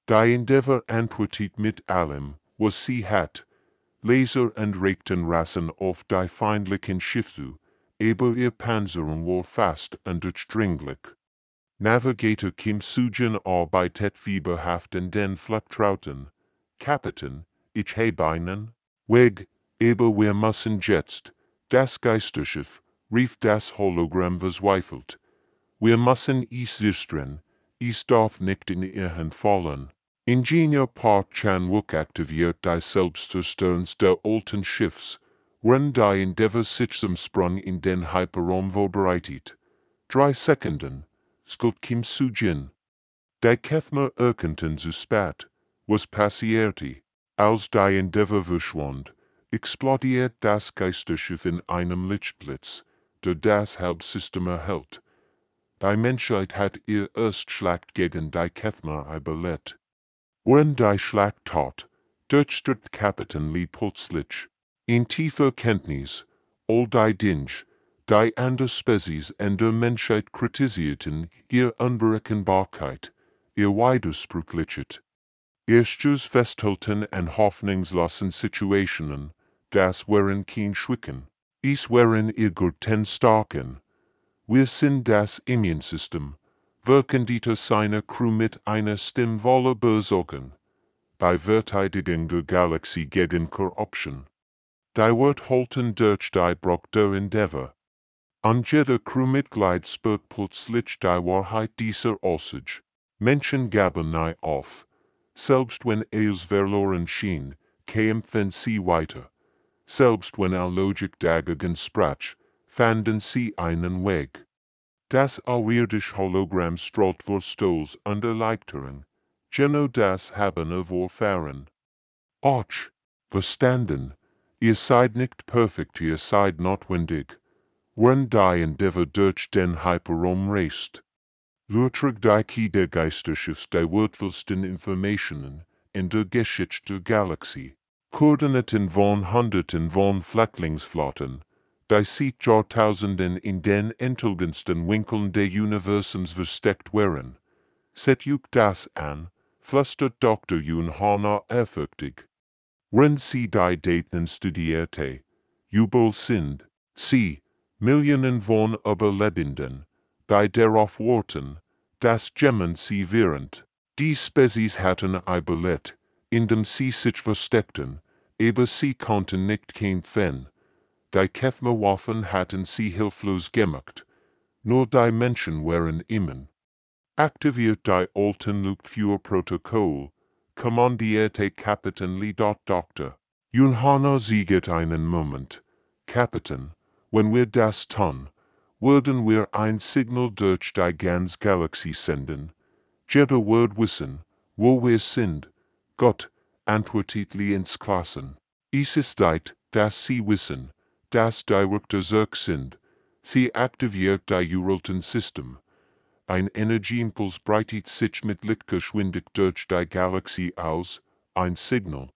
Die Endeavour antwortet mit allem, was sie hat. Laser und Raketen rassen auf die feindlichen Schiff zu, aber ihr Panzerung war fast und durchdringlich. Navigator Kim Sujin arbeitet fieberhaft in den Flugtrauten. Kapitän, ich habe einen Weg, aber wir müssen jetzt. Das Geisterschiff, rief das Hologramm verzweifelt. Wir müssen es sichern, es darf nicht in Irren fallen. Ingenieur Park Chan-wook aktiviert die Selbstzerstörungs der alten Schiffs, wenn die Endeavour sich zum Sprung in den Hyperraum vorbereitet. 3 Sekunden, skult Kim Sujin. Die Kämpfer erkannten zu spät, was passierte. Als die Endeavour verschwand, explodiert das Geisterschiff in einem Lichtblitz, der das Hauptsystem erhält. Die Menschheit hat ihr Erstschlag gegen die Kämpfer überlebt. Wenn die Schlacht tat, durchstritt Kapitän Lee plötzlich, in tiefer Kenntnis, all die Dinge, die an der Spezies und der Menschheit kritisierten, ihre Unberechenbarkeit, ihr Widersprüchlichkeit. Erstes Festhalten an hoffnungslosen Situationen, das wären kein Schwicken, es wären ihr Gurten starken. Wir sind das Immunsystem, wirken die seiner Crew mit einer Stimme voller Besorgen. Bei Verteidigung der Galaxie gegen Korruption. Die wird halten durch die Bruch der Endeavour. An jeder Crewmitglied spürt plötzlich die Wahrheit dieser Aussage. Menschen gaben nie auf. Selbst wenn es verloren schien, kämpfen sie weiter. Selbst wenn all Logik dagegen sprach, fanden sie einen Weg. Das auirdische Hologramm strahlt vor Stolz und Erleichterung. Genau das haben wir erfahren. Och, verstanden, ihr seid nicht perfekt, ihr seid notwendig. Wenn die Endeavour durch den Hyperraum reist. Lurtrug die Key der Geisterschiffs die wertvollsten Informationen in der Geschichte der Galaxie. Koordinaten von Hunderten von Flüchtlingsflotten, die seit Jahrtausenden in den entlegensten Winkeln des Universums versteckt waren. Seht euch das an, flüstert Dr. Yun Hana ehrfürchtig. Wenn sie die Daten studierte, überall sind sie, Millionen von Überlebenden, die darauf warten, dass Gemmen sie während. Die Spezies hatten überlebt, indem sie sich versteckten, aber sie konnten nicht kämpfen. Die Kämpferwaffen hatten sie hilflos gemacht. Nur die Menschen waren immun. Aktiviert die alten Luftführprotokoll, kommandierte Kapitän Lee. Dr. Yunhana sieget einen Moment. Kapitän, wenn wir das tun, würden wir ein Signal durch die ganze Galaxie senden. Jeder wird wissen, wo wir sind. Gott, antwortet Lee ins Klassen. Es ist Zeit, dass Sie wissen, dass die Richter zurück sind. Sie aktiviert die uralten System. Ein Energieimpuls breitet sich mit Lichtgeschwindigkeit durch die Galaxie aus, ein Signal.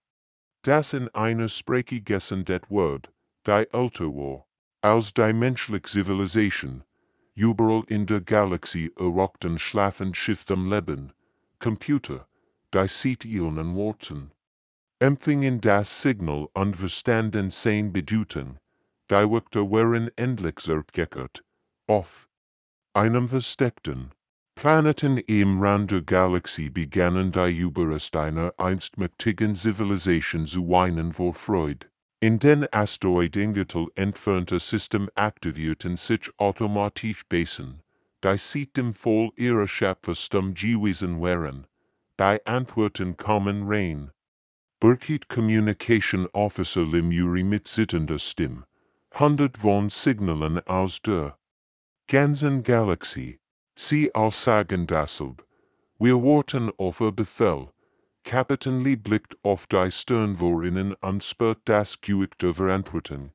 Das in einer Sprache gesendet wird, die älter war, als die menschliche Zivilisation. Überall in der Galaxie erwachten schlafen Schiff am Leben. Computer, die seit Ionen warten. Empfingen das Signal und verstanden sein Bedeutung. Die Richter waren endlich zurückgekehrt. Auf einem versteckten Planeten im Rand der Galaxie begannen die Überreste einer einst mächtigen Zivilisation zu weinen vor Freude. In den Asteroidengürtel entfernte System aktivierten sich automatisch Basen, die seitdem voll ihrer Schöpferstum gewesen waren. Die Antworten kommen rein. Burkit Communication Officer Lemuri mit sittender Stimme. 100 von Signalen aus der ganzen Galaxie. Sie all sagen dasselbe. Wir warten auf ihr Befehl. Kapitän Lee blickt auf die Sternwarinnen und spürt das Gewicht der Verantwortung,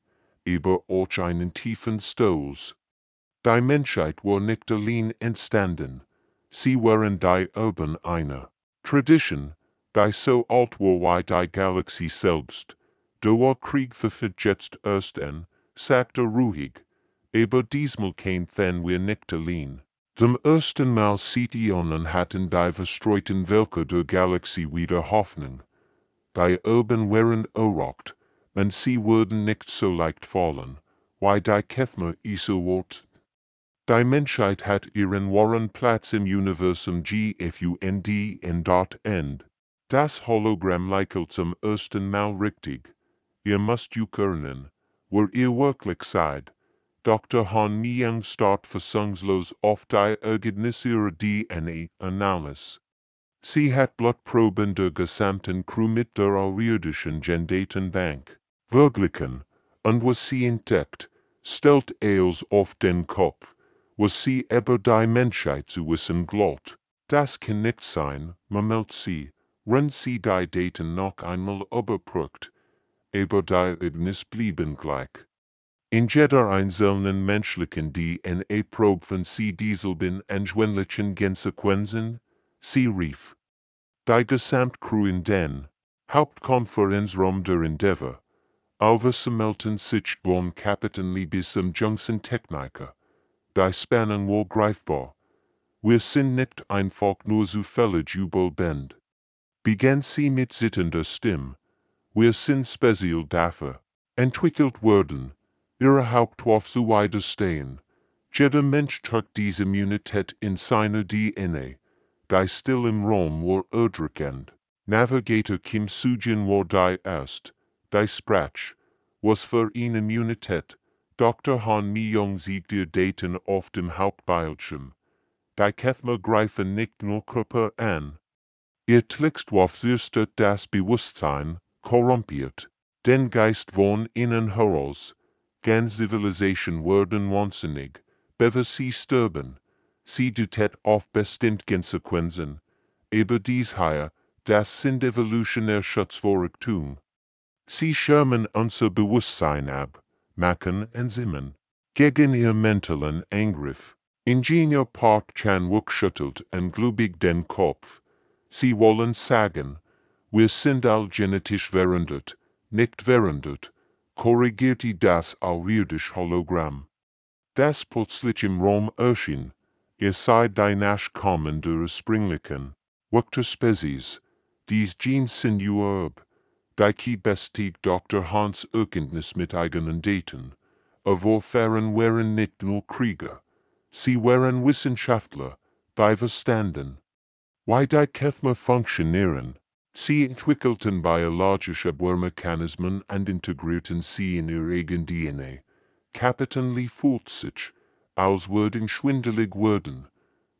aber auch einen tiefen Stolz. Die Menschheit war nicht allein entstanden. Sie waren die Erben einer Tradition, die so alt war wie die Galaxie selbst. Der Krieg verfällt jetzt erst an, sagt ruhig, aber diesmal kämpfen wir nicht allein. Zum ersten Mal sieht Ionen hatten die verstreuten Welke der Galaxie wieder Hoffnung. Die Urban wären errockt, und sie würden nicht so leicht fallen, weil die Kämpfer so wort. Die Menschheit hat ihren wahren Platz im Universum gefunden in dort End. Das Hologramm lächelt zum ersten Mal richtig. Ihr müsst euch erinnern, wo ihr wirklich seid. Dr. Han Myung start fassungslos auf die Ergebnisse ihrer DNA-Analyse. Sie hat Blutproben der gesamten Crew mit der außerirdischen Datenbank verglichen, und was sie entdeckt, stellt es auf den Kopf, was sie über die Menschheit zu wissen glaubt. Das kann nicht sein, murmelt sie, wenn sie die Daten noch einmal überprüft, aber die Ergebnisse blieben gleich. In jeder einzelnen menschlichen DNA-Probe von sie dieselben anschwindlichen Konsequenzen, sie rief. Die Gesamtcrew in den Hauptkonferenzraum der Endeavour, versammelten sich von Kapitän bis zum jüngsten Techniker. Die Spannung war greifbar. Wir sind nicht einfach nur zufällig überbend. Begann sie mit zittender Stimme. Wir sind speziell dafür entwickelt worden, ihre Hauptwaffe zu widerstehen. Jeder Mensch trägt diese Immunität in seiner DNA. Die still im Raum war erdrückend. Navigator Kim Sujin war die erst. Die Sprach, was für ihn Immunität. Dr. Han Myung sieht ihr Daten auf dem Hauptbildschirm. Die Kämpfer greifen nicht nur Körper an. Ihr Klickstwurf zerstört das Bewusstsein, korrumpiert den Geist von innen heraus. Ganz Zivilisation werden wahnsinnig, bevor sie sterben. Sie deutet auf bestimmte Konsequenzen. Aber dies hier, das sind evolutionär Schutzvorrichtungen. Sie schirmen unser Bewusstsein ab, machen Enzymen. Gegen ihr mentalen Angriff. Ingenieur Park Chan-wook schüttelt ungläubig den Kopf. Sie wollen sagen, wir sind all genetisch verändert, nicht verändert, korrigierte das außerirdische Hologramm. Das plötzlich im Raum erschien. Ihr seid die Nachkommen der ursprünglichen, Wörter Spezies, dies Genes sind urb, die bestigt Dr. Hans Erkenntnis mit eigenen Daten, Vorfahren waren nicht nur Krieger, sie waren Wissenschaftler, die verstanden, wie die Kämpfer funktionieren. Sie entwickelten biologische Bohrmechanismen und integrierten sie in ihr eigen DNA. Kapitän Lee fühlt sich, als würden schwindelig werden.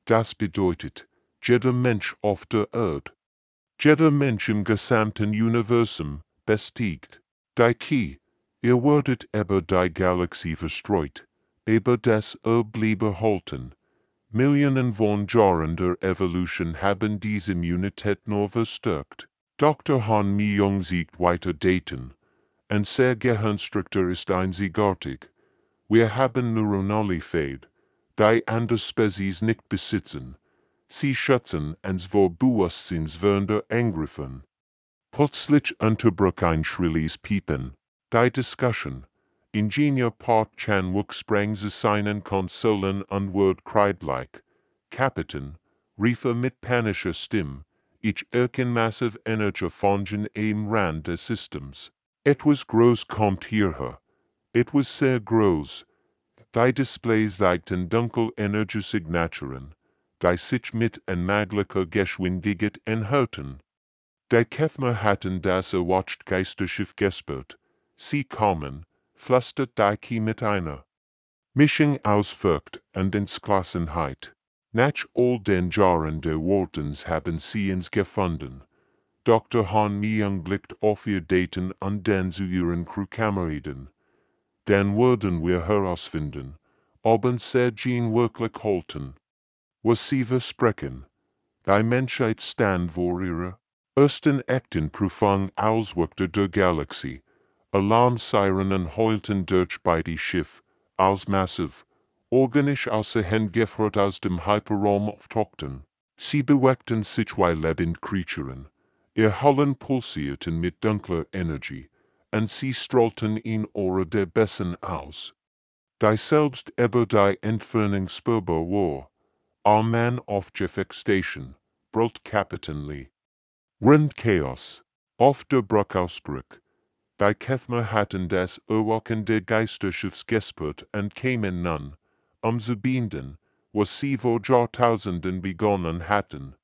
Das bedeutet, jeder Mensch auf der Erde, jeder Mensch im gesamten Universum, bestigt. Die Key, ihr werdet über die Galaxie verstreut, aber das bliebe halten. Millionen von Jahren der Evolution haben diese Immunität nur verstärkt. Dr. Han Myung sieht weiter Daten. Ein sehr Gehirnstruktur ist einzigartig. Wir haben neuronale Fähigkeit, die andere Spezies nicht besitzen. Sie schützen uns vor bewusstseinsverändernden Angriffen. Plötzlich unterbrach ein schrilles Piepen. Die Diskussion. Ingenieur Park Chan-wook sprang zu seinen Konsolen und wurde kreidlich. Kapitän, rief mit panischer Stimme, ich erkenne massive Energie von am Rand des Systems. Etwas groß kommt hierher. Etwas sehr groß. Die Displays zeigten dunkel Energiesignaturen, die sich mit unmöglicher Geschwindigkeit enthalten. Die Kämpfer hatten das erwatcht Geisterschiff gesperrt. Sie kommen, flüstert die mit einer Mischung aus Furcht und Entschlossenheit. Nach all den Jahren der Wardens haben sie uns gefunden. Dr. Han Myung blickt auf ihr Daten und dann zu ihren Crewkameraden. Dann würden wir herausfinden, ob uns Jean wirklich halten. Was sie versprechen. Die Menschheit stand vor ihrer ersten echten Prüfung als Wächter der Galaxie. Alarmsirenen heulten durch beide Schiff, als massiv, organisch ausgehend aus dem Hyperraum auftauchten. Sie bewegten sich wie lebende Kreaturen. Ihr Hallen pulsierten mit dunkler Energie, und sie strahlten in Aura der Bessen aus. Die selbst über die Entfernung spürbar war, Our man auf Gefechtsstation, brüllt Kapitän Lee. Rend Chaos, auf der Bruckausbrück. Die Kämpfer hatten das Erwachen der Geisterschiffs gespürt und kämen nun, zu binden, was sie vor Jahrtausenden begonnen hatten.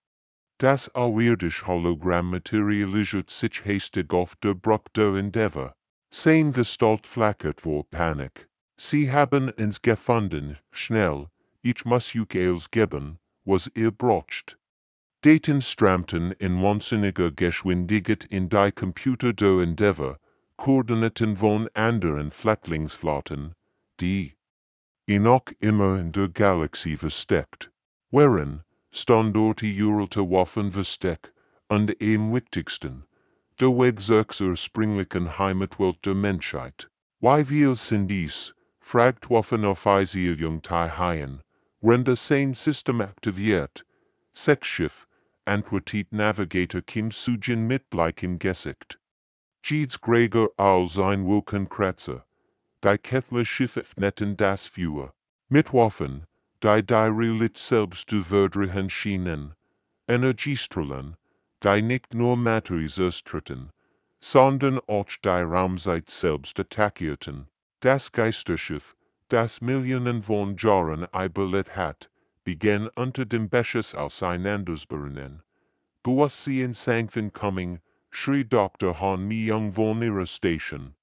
Das auerirdische Hologramm materialisiert sich hastig auf der Brücke der Endeavour. Sein Gestalt flackert vor Panik. Sie haben uns gefunden, schnell, ich muss euch alles geben, was ihr braucht. Daten strammten in wahnsinniger Geschwindigkeit in die Computer der Endeavour, Koordinaten von anderen Flüchtlingsflotten, die noch immer in der Galaxie versteckt waren, Standorte uralte Waffen versteckt, und am wichtigsten, der Weg zur ursprünglichen Heimatwelt der Menschheit. Wie viel sind dies, fragt Waffenaufeisierung Haien, wenn das sein System aktiviert, Schiff, antwortet Navigator Kim Sujin mit bleichen Gesicht. Jedes Gregor als ein Wolkenkratzer. Die Kethler Schiff öffneten das Feuer. Mit Waffen, die Realität selbst zu verdrehen schienen. Energiestrahlen, die nicht nur Materie zerstörten, sondern auch die Raumzeit selbst attackierten. Das Geisterschiff, das Millionen von Jahren überlebt hat, begann unter dem Beschuss auseinanderzubrennen. Bevor sie in Sankthan coming, schrie Dr. Han Mi-Young von ihrer Station.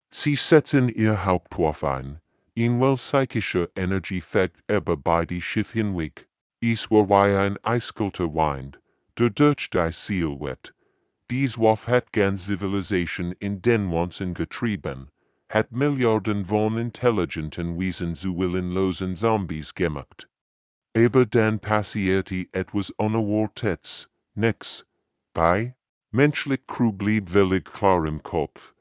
Sie setzten ihr Hauptwaffe ein, in weil psychische Energie fegt aber bei die Schiff hinweg. Es war wie ein eiskalter Wind, der durch die Silhouette. Dies Waffe hat ganz Zivilisation in den Wahnsinn getrieben, hat Milliarden von intelligenten Wesen zu willenlosen Zombies gemacht. Aber dann passierte etwas Unerwartetes, nix. Bei menschlich Crew blieb völlig klar im Kopf.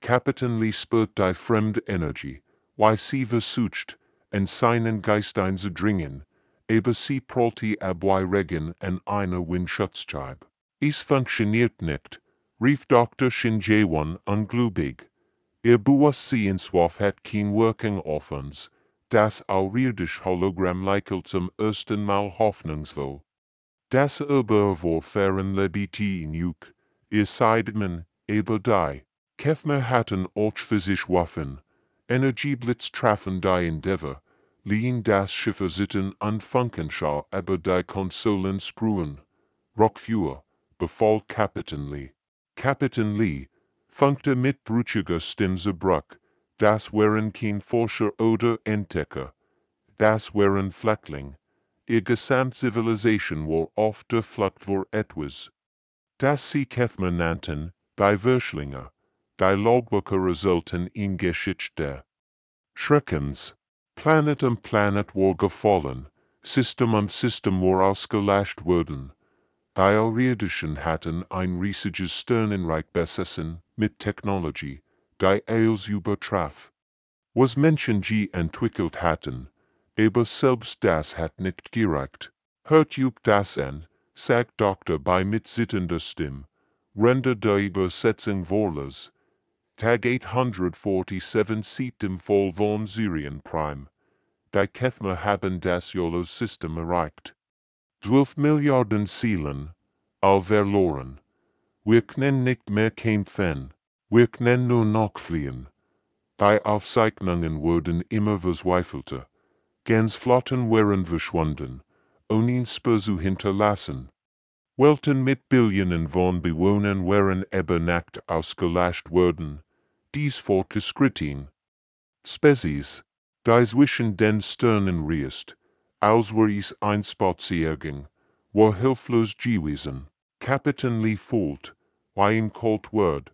Kapitän Lee spürt die fremde Energie, wie sie versucht, in seinen Geist einzudringen, aber sie prallte ab wie Regen an einer Windschutzscheibe. Es funktioniert nicht, rief Dr. Shin-Jae-won ungläubig. Bevor sie ins Waf hat kein Working auf uns, das auerirdische Hologramm lächelt zum ersten Mal hoffnungsvoll. Das aber war fern lebiti in Juk, ihr seid man, aber die Kämpfer hatten auch für sich Waffen, Energieblitz trafen die Endeavour, liehen das Schiffe sitten und Funkenschau aber die Konsolen sprühen. Rockfuhr, befahl Kapitän Lee. Kapitän Lee funkte mit brüchiger Stimme zurück, das waren kein Forscher oder Entdecker, das waren Flüchtling. Ihr Gesamtzivilisation war auf der Flucht vor etwas, das sie Kämpfer nannten, die Verschlinge. Die Logbücher resulten in Geschichte. Schreckens. Planet Planet war gefallen, System System war ausgelöscht worden. Die Auerirdischen hatten ein riesiges Sternenreich besessen, mit Technologie, die alles übertraf. Was Menschen je entwickelt hatten, aber selbst das hat nicht gereicht. Hört euch das an, sagt Doktor bei mitsittender Stimme, render die Übersetzung vorles. Tag 847 sieht im Fall von Syrien Prime. Die Kämpfer haben das YOLO-System erreicht. 12 Milliarden Seelen, all verloren. Wir können nicht mehr kämpfen. Wir können nur noch fliehen. Die Aufzeichnungen wurden immer verzweifelter. Ganz Flotten waren verschwunden, ohne Spur zu hinterlassen. Welten mit Billionen von Bewohnern waren aber nicht ausgelöscht worden. Dies fortgeschritten. Spezies, die zwischen den Sternen reist, als wär es ein Spaziergang, war hilflos gewesen. Kapitän Lee fühlt, wie ihm kalt wird,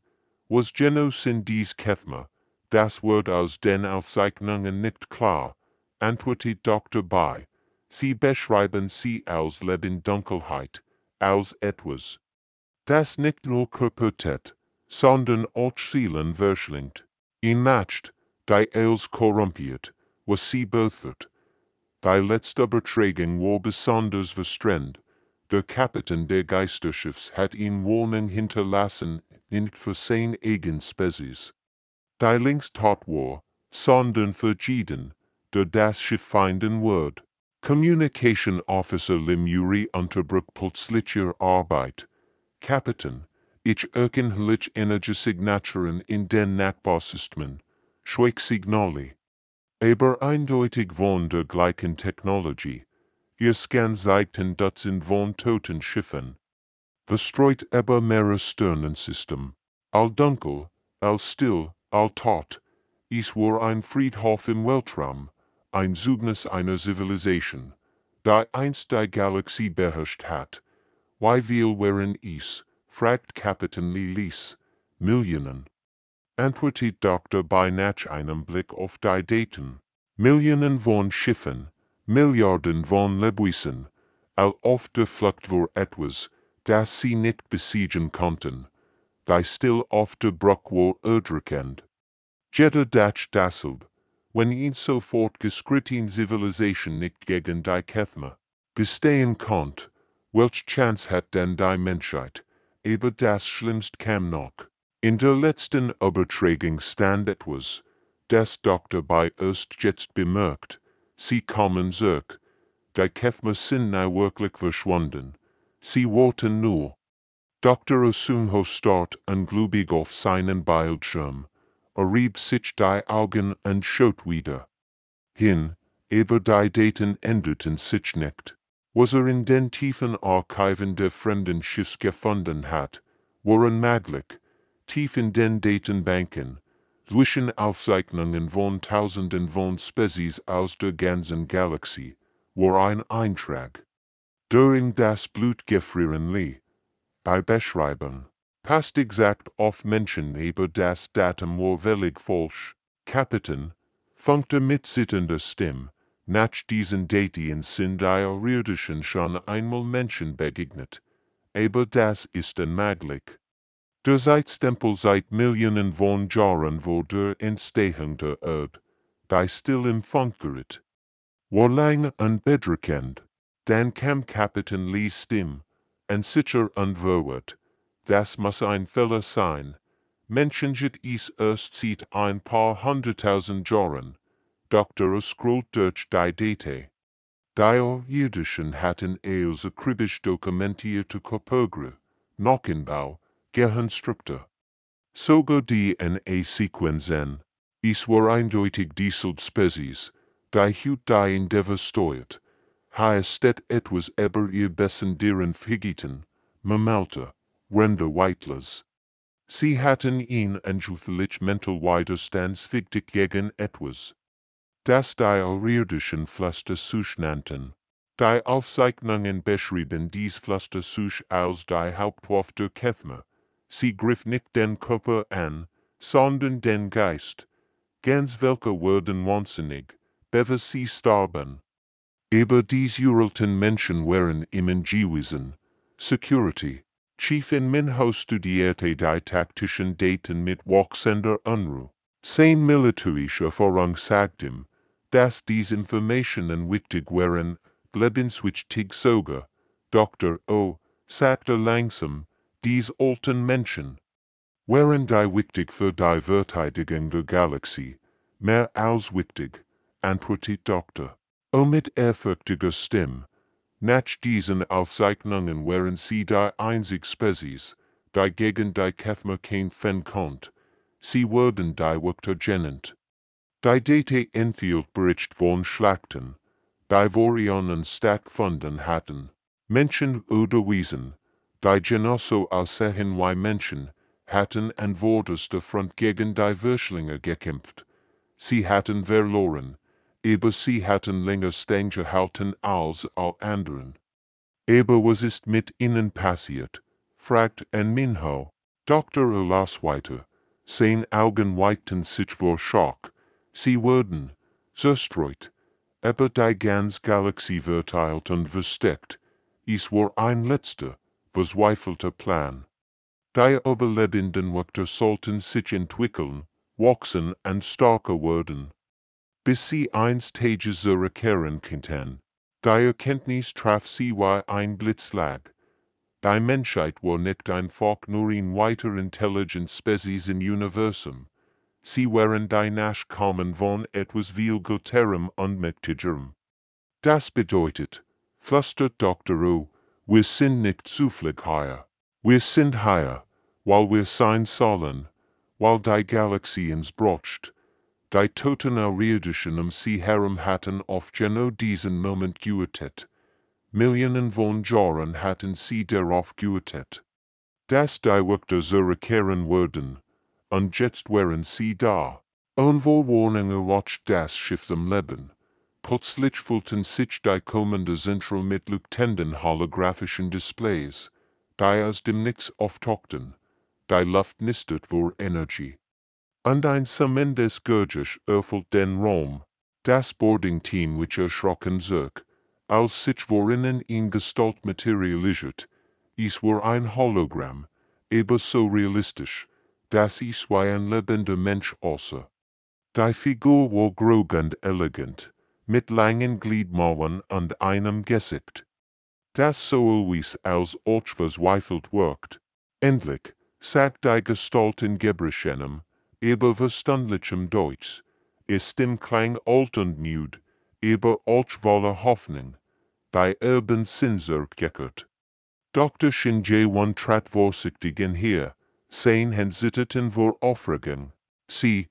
was genau sind dies Kämpfer, das wird aus den Aufzeichnungen nicht klar, antwortet Dr. Bai. Sie beschreiben sie als Lebendunkelheit, als etwas, das nicht nur Körper tät, sondern auch Seelen verschlingt. In Nacht, die els korrumpiert, was sie befört. Die letzte Übertragung war besonders verstrengt. Der Kapitän der Geisterschiffs hat ihn Warnung hinterlassen, nicht für sein eigen Spezies. Die links tot war, sondern für jeden, der das Schiff finden wird. Communication Officer Limuri Unterbruch plötzlicher Arbeit. Kapitän, ich erkenne Energiesignaturen in den Nachbarsystemen, Schweiksignale. Aber eindeutig von der gleichen Technologie. Ihr Scan zeigt ein Dutzend von toten Schiffen. Verstreut über mehrere Sternensystem. All dunkel, all still, all tot. Es war ein Friedhof im Weltraum, ein Zeugnis einer Zivilisation, die einst die Galaxie beherrscht hat. Wie viel waren es? Fragt Kapitän Lelis. Millionen. Antwortet Doktor bei nach einem Blick auf die Daten. Millionen von Schiffen, Milliarden von Lebewesen, all auf der Flucht war etwas, das sie nicht besiegen konnten, die still auf der Brücke war erdrückend. Jeder Dach dasselb, wenn ihn so fortgeschritten Zivilisation nicht gegen die Kämpfe bestehen konnt, welch Chance hat denn die Menschheit, aber das Schlimmste kam noch. In der letzten Übertragung stand etwas, das Doktor bei erst jetzt bemerkt, sie kommen zurück, die Kämpfe sind nie wirklich verschwunden, sie warten nur. Doktor Osumho start ungläubig auf seinen Bildschirm, rieb sich die Augen und schaut wieder hin, aber die Daten änderten sich nicht. Was in den tiefen Archiven der fremden Schiffs gefunden hat, waren möglich, tief in den Datenbanken, zwischen Aufzeichnungen von Tausenden von Spezies aus der ganzen Galaxie, war ein Eintrag, der in das Blut gefrieren lieh. Bei Beschreibung passt exakt auf Menschen, aber das Datum war völlig falsch. Kapitän, funkte mit zitternder Stimme, nach diesen Daten sind die Irdischen schon einmal Menschen begegnet, aber das ist unmöglich. Der Zeitstempel seit Millionen von Jahren vor der Entstehung der Erde, die still im Funk gerät, war lang unbedrückend. Dann kam Kapitän Lees Stimme, und sicher unverwirrt. Das muss ein Fehler sein. Menschen sind es erst seit ein paar hunderttausend Jahren. Doktor scrollt durch die Date. Die Irdischen hatten eher akribisch dokumentierte Körpergröße, Knochenbau, Gehirnstruktur. Sogar die DNA-Sequenzen. Es war eindeutig dieselbe Spezies, die Hut die Endeavour steuert. Heißt etwas über ihr Bessen deren Figiten, Mammalter, Render Weitlers. Sie hatten ihn anschlusslich mental widerstandsfähig gegen etwas, das die Irdischen Pflastersuch nannten. Die Aufzeichnungen beschrieben dies Pflastersuch als die Hauptwaffe der Kämpfer. Sie griff nicht den Körper an, sondern den Geist. Ganz welche wurden wahnsinnig, bevor sie starben. Aber dies uralten Menschen waren immer gewesen. Security. Chief in Minho studierte die taktischen Daten mit wachsender Unruhe. Sein militärischer Vorrang sagt ihm, dass dies Informationen wichtig waren, lebenswichtig sogar. Dr. O. sagte langsam, dies alten Menschen waren die wichtig für die Verteidigung der Galaxie, mehr als wichtig, antwortet Dr. O mit ehrfürchtiger Stimme. Nach diesen Aufzeichnungen waren sie die einzige Spezies, die gegen die Kämpfer kämpfen konnte. Sie wurden die Wächter genannt. Die Date enthielt Bericht von Schlachten, die Varionen stattgefunden hatten. Menschen oder Wesen, die genauso aussehen wie Menschen, hatten an vorderster Front gegen die Würschlinge gekämpft. Sie hatten verloren, aber sie hatten länger standgehalten als all anderen. Aber was ist mit ihnen passiert? Fragt ein Minho. Dr. las weiter. Sein Augen weiten sich vor Schock. Sie wurden zerstreut, aber die ganze Galaxie verteilt und versteckt. Es war ein letzter, verzweifelter Plan. Die überlebenden Wächter sollten sich entwickeln, wachsen und stärker werden, bis sie eines Tages zurückkehren könnten. Die Erkenntnis traf sie wie ein Blitzschlag. Die Menschheit war nicht einfach nur eine weitere intelligente Spezies im Universum. Sie waren die Nachkommen von etwas viel größerem und mächtigerem. Das bedeutet, flüstert Dr. O, wir sind nicht zufällig hier. Wir sind hier, weil wir sein sollen, weil die Galaxie uns braucht. Die Toten Außerirdischen sie herum hatten auf genau diesen Moment gewartet. Millionen von Jahren hatten sie darauf gewartet. Das die Wörter zurückkehren würden. Und jetzt wären sie da. Unwohlwarning erwacht das Schiff am Leben. Plötzlich füllten sich die kommende Zentral mit leuchtenden holographischen Displays, die aus dem Nichts auftauchten. Die Luft nistert vor Energie. Und ein summendes Geräusch erfüllt den Raum. Das Boarding-Team which erschrocken zog, als sich vorinnen in Gestalt materialisiert. Es war ein Hologramm, ebenso realistisch, dass es wie ein lebender Mensch aussah. Die Figur war grog und elegant, mit langen Gliedmaßen und einem Gesicht, das so always als verzweifelt wirkt. Endlich sagt die Gestalt in Gebrechenem, aber verstandlichem Deutsch, ihr Stimm klang alt und müd, aber auch voller Hoffnung, die Erben Sinser geckert. Dr. Shinjae trat vorsichtig her, sein Hand zitterten vor Aufregung. Sie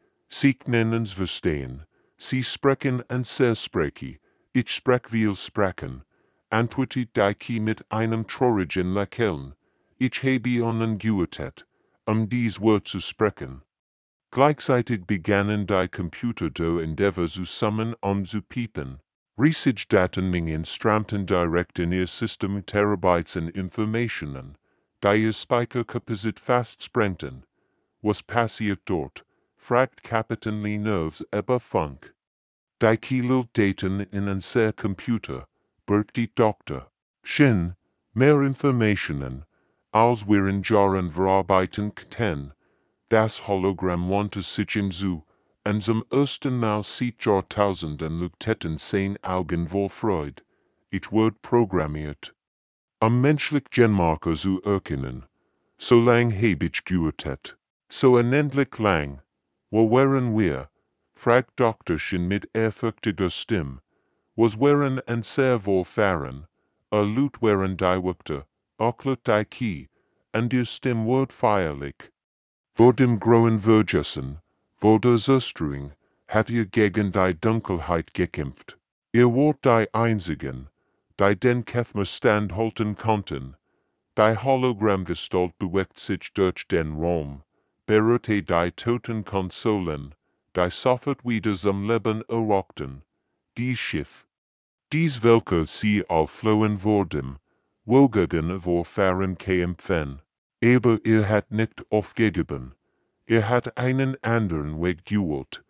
nennen's verstehen. Sie sprechen und spreche. Ich sprech will sprechen. Antwortet die mit einem traurigen Lächeln. Ich habe ihnen gewartet, dies Wort zu sprechen. Gleichzeitig begannen die Computer do endeavor zusammen zu piepen. Riesige Datenmengen strömten direkt in ihr System Terabytes an Informationen, die ihr Speicherkapazität fast sprengten. Was passiert dort? Fragt Kapitän Lee Nerves über Funk. Die Kilo Daten in ein sehr Computer, birgt die Dr. Shin, mehr Informationen, als wir in Jahren verarbeiten können. Das Hologramm wandte sich im Zu, und zum ersten Mal seit Jahrtausenden leuchteten sein Augen voll Freude. Ich wurde programmiert, menschlich Genmarker zu erkennen. So lang hab ich gewartet. So unendlich lang. Wo wären wir? Fragt Dr. Shin mit ehrfürchtiger Stimme. Was wären ein sehr wohlfahren? Laut wären die Wörter, auch die Key, und ihr Stimme wird feierlich. Vor dem grauen Vergessen, vor der Zerstreuung, hat ihr gegen die Dunkelheit gekämpft. Ihr wart die Einzigen, die den Kämpfer standhalten konnten. Die Hologrammgestalt bewegt sich durch den Raum, berührte die toten Konsolen, die sofort wieder zum Leben erwachten. Dies Schiff, dies welcher sie aufflohen wurden, wogegen vorfahren kämpfen. Aber hat nicht aufgegeben. Hat einen anderen Weg gewählt.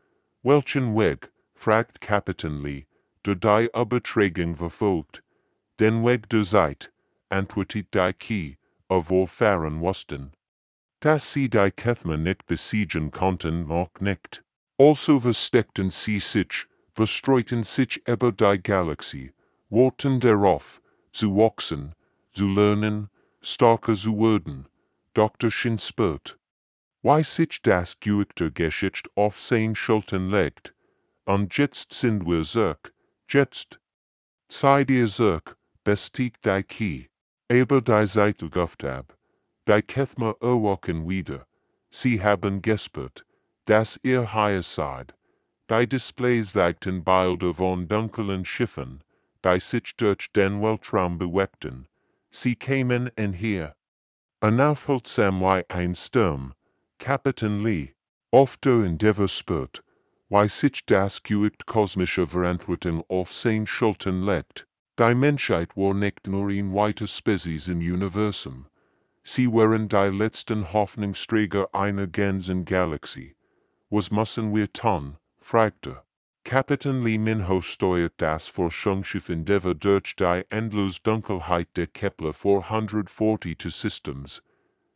Welchen Weg? Fragt Kapitän Lee, der die Übertragung verfolgt. Den Weg der Zeit, antwortet die Key, wohlfahren wussten. Dass sie die Kämpfer nicht besiegen konnten, noch nicht. Also versteckten sie sich, verstreuten sich über die Galaxie, warten darauf, zu wachsen, zu lernen, stärker zu werden. Dr. Shin spürt, wie sich das geübte Geschichte auf sein Schultern legt. Und jetzt sind wir zurück, jetzt. Seid ihr zurück, bestätigt die Key. Aber die Seite ab. Die Kämpfer erwachen wieder. Sie haben gespürt, dass ihr hier seid. Die Displays zeigten Bilder von dunklen Schiffen, die sich durch den Weltraum bewegten. Sie kamen her. Unaufhaltsam wie ein Sturm. Kapitän Lee, auf der Endeavour spürt, wie sich das Gewicht kosmischer Verantwortung auf sein Schultern legt. Die Menschheit war nicht nur ein weiter Spezies im Universum. Sie waren die letzten Hoffnungsträger einer ganzen Galaxie. Was müssen wir tun? Fragte. Kapitän Lee Minho steuert das Forschungsschiff Endeavour durch die endlose Dunkelheit der Kepler 442 Systems.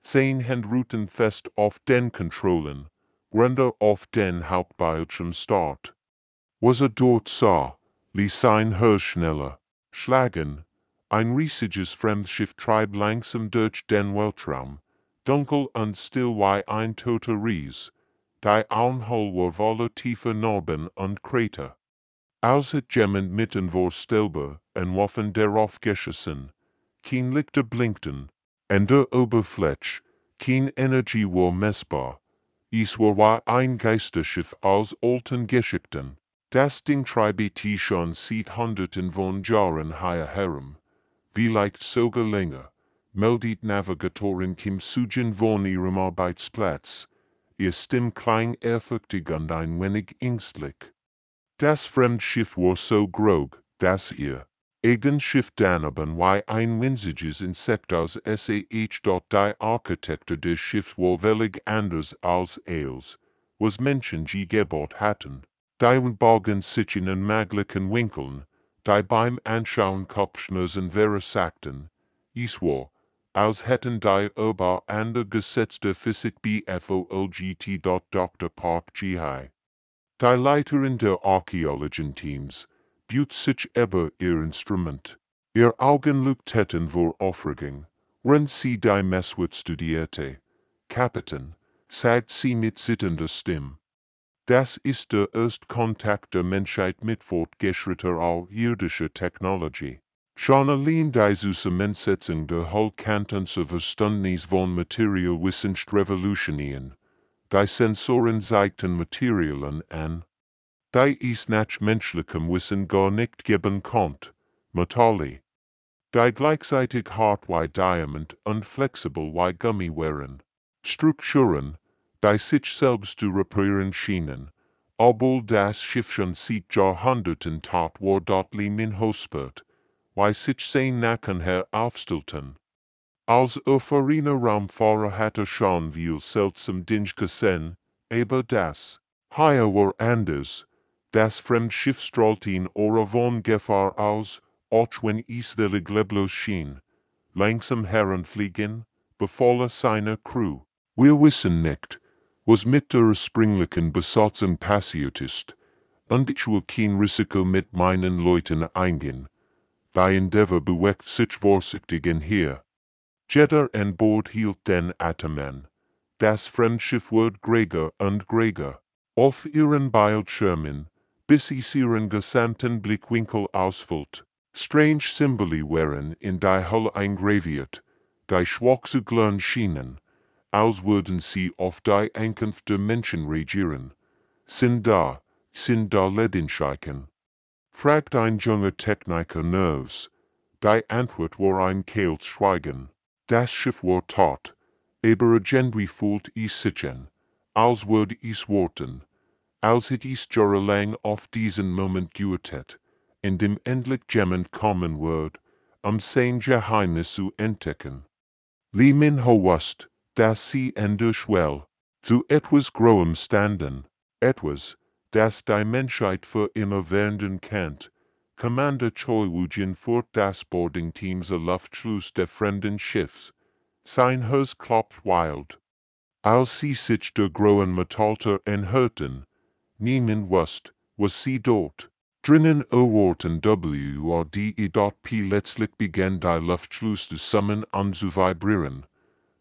Sein Hand ruhten fest auf den Kontrollen, Ränder auf den Hauptbildschirmstart. Was dort sah, ließ sein Herz schneller schlagen. Ein riesiges Fremdschiff trieb langsam durch den Weltraum, dunkel und still wie ein toter Ries. Die Augenhöhle war voller tiefer Narben und Krater. Als het gemmen mitten voorstelbaar en waffen darauf geschossen. Kein Lichter blinkten, en der Oberfläche, kein Energie war messbar. Es war wie ein Geisterschiff aus alten Geschichten. Das Ding treibt schon seit Hunderten von Jahren hierher herum. Vielleicht sogar länger, meldet Navigatorin Kim Sujin von ihrem Arbeitsplatz. Ihr Stimme klang ehrfürchtig und ein wenig ängstlich. Das Fremdschiff war so grog, dass ihr eigen Schiff daneben wie ein winziges Insekt aus SAH. Die Architektur des Schiffs war völlig anders als als, was Menschen je gebaut hatten. Die bogen sich in maglichen Winkeln, die beim Anschauen Kopfschmerzen verursachten. Es war, als hätten die über an der Gesetz der Physik BFOLGT. Dr. Park Ji-Hai. Die Leiterin der Archäologien-Teams bot sich über ihr Instrument. Ihr Augen leuchteten vor Aufregung, während sie die Messwort studierte. Kapitän, sagt sie mit zitternder Stimme. Das ist der erste Kontakt der Menschheit mit fortgeschrittener allirdischer Technologie. Schon allein die Zusammensetzung der Hullkanten Verständnis von Materialwissenschaft revolutionieren. Die Sensoren zeigten Materialien an, die es nach menschlichem Wissen gar nicht geben konnte, Metalle, die gleichzeitig hart wie Diamant und flexibel wie Gummi waren, Strukturen, die sich selbst zu reparieren schienen, obwohl das Schiff schon seit Jahrhunderten tot war deutlich minhospert, wie sich sein nachher aufstellten. Als erfahrener Raumfahrer hatte schon viel seltsam Dinge gesehen, aber das hier war anders. Das Fremdschiff strahlte in Aura von Gefahr aus, auch wenn es völlig leblos schien. Langsam heranfliegen, befahl seiner Crew. Wir wissen nicht, was mit der ursprünglichen Besatzung passiert ist, und ich will kein Risiko mit meinen Leuten eingehen. Die Endeavour bewegt sich vorsichtig hier. Jeder an Bord hielt den Atem an. Das Fremdschiff wurde größer und größer. Auf ihren Bildschirmen, bis es ihren gesamten Blickwinkel ausfüllt. Strange Symbole waren in die Hulle eingraviert, die schwach zu glühen schienen, als würden sie auf die Ankunft der Menschen reagieren. Sind da Lebenszeichen? Fragt ein junger Techniker nervös. Die Antwort war ein kaltes Schweigen. Das Schiff war tot, aber irgendwie fühlt es sich an, als würde es warten, als hätte es jahrelang auf diesen Moment gewartet, in dem endlich jemand kommen wird, sein Geheimnis zu entdecken. Lee Min-ho wusste, dass sie an der Schwelle zu etwas Großem standen, etwas, das die Menschheit für immer werden kann. Commander Choi Woo-jin führt das Boarding-Team zur Luftschluss des fremden Schiffs. Sein Herz klopft wild. Als sie sich der grauen Metalltür anhörten, niemand wusste, was sie dort drinnen erwarten wurde. Plötzlich begann die Luftschluss zu summen und zu vibrieren.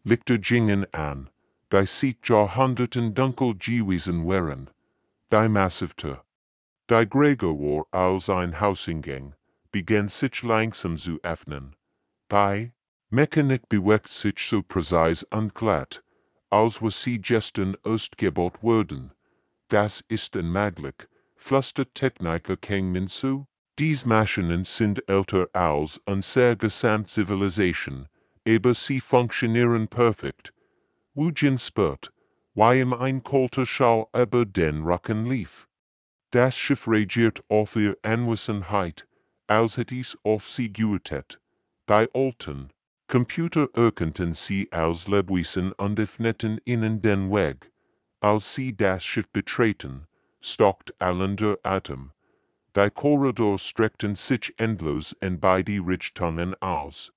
Lichter gingen an, die seit Jahrhunderten dunkel gewesen waren. Die Massivtür, die größer war als ein Hauseingang, begann sich langsam zu öffnen. Die Mechanik bewegt sich so präzise und glatt, als was sie gestern erst gebaut wurden. Das ist unmöglich, flüstert Techniker Kang Min zu. Diese Maschinen sind älter als unsere gesamte Zivilisation, aber sie funktionieren perfekt. Woo-jin spürt, wie ihm ein kalter Schauer über den Rücken lief. Das Schiff reagiert auf ihre Anwesenheit, als hätte es auf sie gewartet. Die alten Computer erkannten sie als Lebewesen und öffneten ihnen den Weg. Als sie das Schiff betreten, stockt allen der Atem. Die Korridors streckten sich endlos in beide Richtungen aus.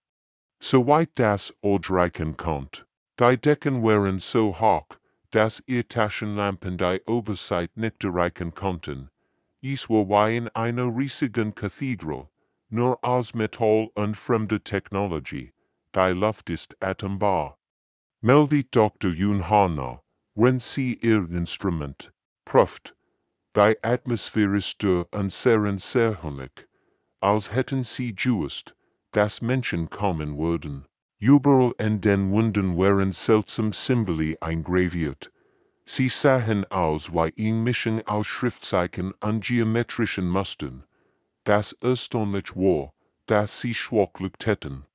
Soweit das ausreichen konnte. Die Decken waren so hoch, dass ihr Taschenlampen die Oberseite nicht erreichen konnten. Es war wie in einer riesigen Kathedral, nur aus Metall und fremder Technologie. Die Luft ist atombar. Meldet Dr. Yoon Hana, wenn sie ihr Instrument prüft. Die Atmosphäre ist dürr und sehr honnig, als hätten sie gewusst, dass Menschen kommen würden. Überall in den Wänden waren seltsame Symbole eingraviert. Sie sahen aus wie eine Mischung aus Schriftzeichen und geometrischen Mustern. Das erstaunlich war, dass sie schwach hätten.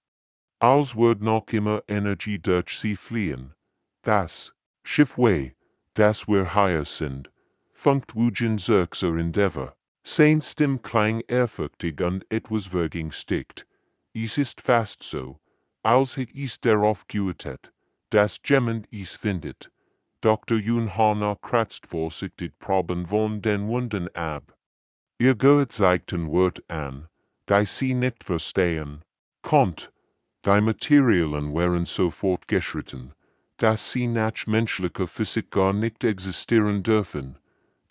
Als wird noch immer Energie durch sie fliehen. Das HFY, das wir hier sind, funkt wujen zirkser Endeavor. Sein Stimm klang ehrfürchtig und etwas vergängstigt. Es ist fast so, als hätt is darauf gewartet, dass jemand is findet. Dr. Junhana kratzt vorsichtig Proben von den Wunden ab. Ihr gezeigten Wort an, die sie nicht verstehen. Kommt, die Materialien wären sofort geschritten, dass sie nach menschlicher Physik gar nicht existieren dürfen.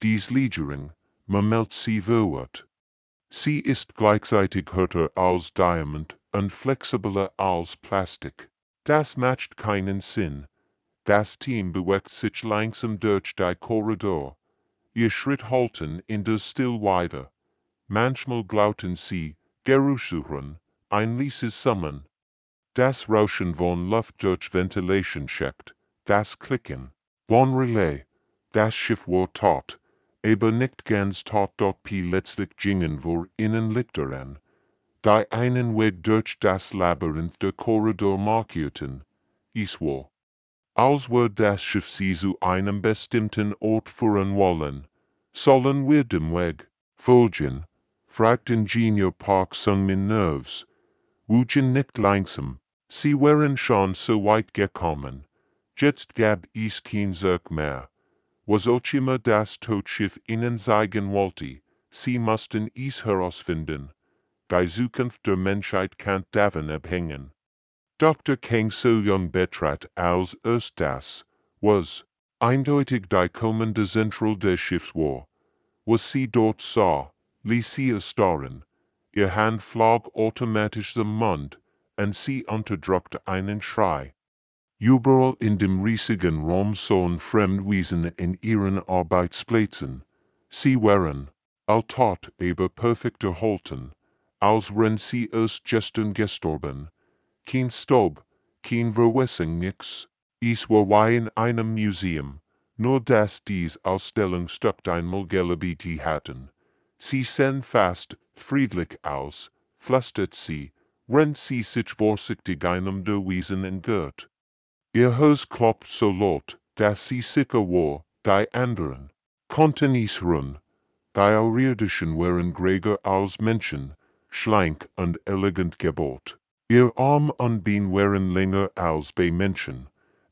Dies Legering, meldet sie verwirrt. Sie ist gleichzeitig härter als Diamant und flexibler als Plastik. Das macht keinen Sinn. Das Team bewegt sich langsam durch die Korridor. Ihr Schritt halten in der Still weiter. Manchmal glaubten sie, Geruchsuchen, ein leises Summen. Das Rauschen von Luft durch Ventilation checkt, das Klicken von Relais. Das Schiff war taut, aber nicht ganz taut dort letztlich gingen vor Innenlichter an, die einen Weg durch das Labyrinth der Korridor markierten. Es war, als wir das Schiff sie zu einem bestimmten Ort führen wollen. Sollen wir dem Weg folgen? Fragt Ingenieur Parkson min Nerves. Wujen nicht langsam, sie wären schon so weit gekommen. Jetzt gab es kein Zurück mehr. Was auch immer das Todschiff ihnen zeigen wollte, sie mussten es herausfinden. Die Zukunft der Menschheit kann davon abhängen. Dr. King So-Young betrat als erstes, was eindeutig die kommende Zentral des Schiffs war. Was sie dort sah, ließ sie erstarren. Ihr Hand flog automatisch zum Mund, und sie unterdrückte einen Schrei. Überall in dem riesigen Raum sahen Fremdwesen in ihren Arbeitsplätzen. Sie waren, alltaut aber perfekt erhalten, als wenn sie erst gestern gestorben. Kein Staub, kein Verwässung, nix. Es war wie in einem Museum, nur dass dies Ausstellungsstück einmal geliebt hatten. Sie sehen fast friedlich aus, flüstert sie, wenn sie sich vorsichtig einem der Wesen entgeht. Ihr Herz klopft so laut, dass sie sicher war, die anderen konnten es hören. Die Außerirdischen waren gräger als Menschen, schlank und elegant gebaut. Ihr Arm und Bein waren länger als bei Menschen,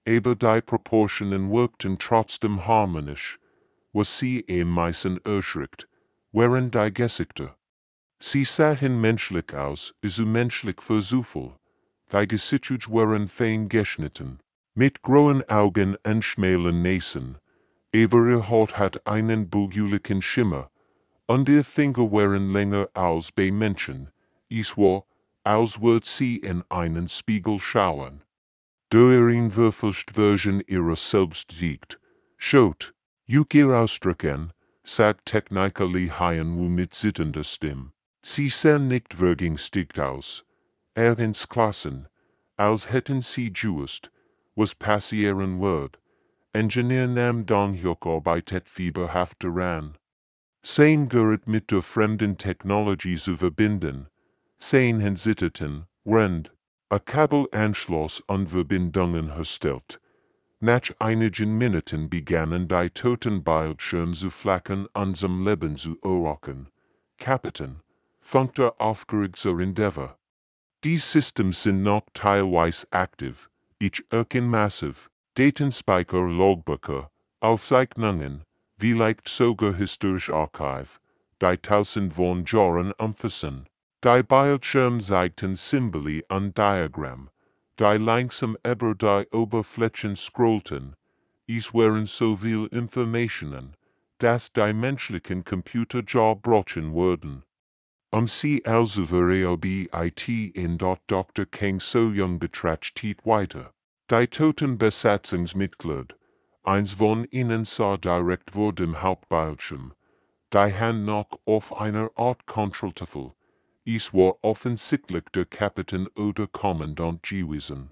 aber die Proportionen wirkten trotzdem harmonisch. Was sie am meisten erschreckt, waren die Gesichter. Sie sahen menschlich aus, so menschlich für Zufall. Die Gesichter waren fein geschnitten, mit grauen Augen und schmalen Näsen, aber ihr Haut hat einen bulgulichen Schimmer, und ihr Finger waren länger als bei Menschen. Es war, als würde sie in einen Spiegel schauen. Deren verfälscht Version ihrer selbst siegt. Schaut, ihr ausdrücken, sagt Technically Haien mit sittender Stimme. Sie sehen nicht vergängstigt aus. Ins Klassen, als hätten sie gewusst, was passieren wird. Ingenieur nahm dann arbeitet fieberhaft daran. Sein Gerät mit der fremden Technologie zu verbinden. Sein Hensitterten, Rend, a Kabelanschluss und Verbindungen herstellt. Nach einigen Minuten begannen die toten Bildschirme zu flackern und zum Leben zu erwachen. Kapitän, funkte aufgeregter Endeavor. Die Systems sind noch teilweise aktiv. Ich erkenne massiv, Datenspeicher, Logbücher, Aufzeichnungen, vielleicht sogar historisch Archiv, die tausend von Jahren umfassen. Die Bildschirme zeigten Symbole und Diagramm, die langsam über die Oberflächen scrollten. Es waren so viel Informationen, dass die menschlichen Computer jaw-brochen wurden. Sie also verabit in Dr. King So-Young betrachtet weiter. Die toten Besatzungsmitglieder, eins von ihnen sah direkt vor dem Hauptbildschirm, die Hand noch auf einer Art Kontrolltafel. Es war offensichtlich der Kapitän oder Kommandant gewesen.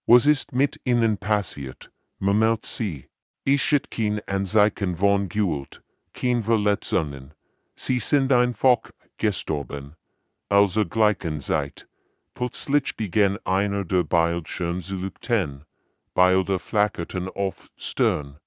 Was ist mit ihnen passiert? Murmelt sie. Ich hätte kein Anzeichen von Gewalt, kein Verletzungen. Sie sind einfach gestorben. Also gleichen Zeit. Plötzlich begann einer der Bildschirme zu leuchten. Bilder flackerten auf Stern.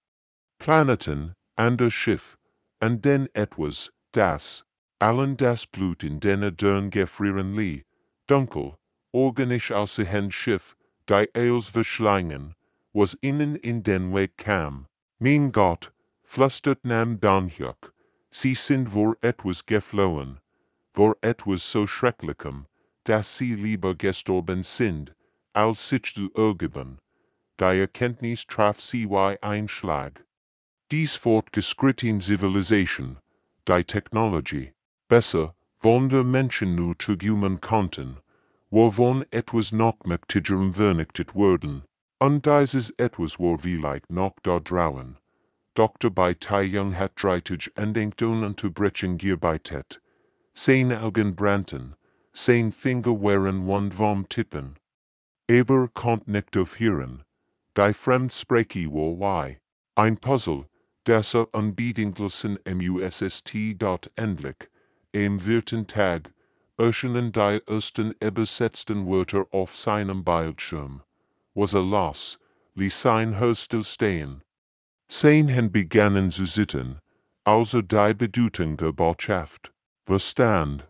Planeten, an das Schiff, und dann etwas, das, allen das Blut in den Dörren gefrieren ließ, dunkel, organisch aussehend Schiff, die eils verschlingen, was ihnen in den Weg kam. Mein Gott, flüstert nam Danjak, sie sind vor etwas geflohen, vor etwas so schrecklichem, dass sie lieber gestorben sind, als sich zu ergeben. Die Erkenntnis traf sie wie ein Schlag. Dies fortgeschrittene Zivilisation, die Technologie, besser, von der Menschen nur zugeben konnten, wovon etwas noch mächtigerem vernichtet worden. Und dieses etwas war vielleicht noch da draußen. Doch bei Taiyang hat dreitig entdeckt ununterbrechen gearbeitet. Sein Augen brannten, sein Finger waren wund vom Tippen. Aber konnt nicht aufhören. Die Fremdsprache war wie ein Puzzle, das er unbedingtlichen MUSST endlich, am vierten Tag, erschienen die ersten übersetzten Wörter auf seinem Bildschirm. Was los, ließ sein Hörstel stehen. Sein Hand begannen zu zittern, also die Bedeutung der Botschaft. Verstand,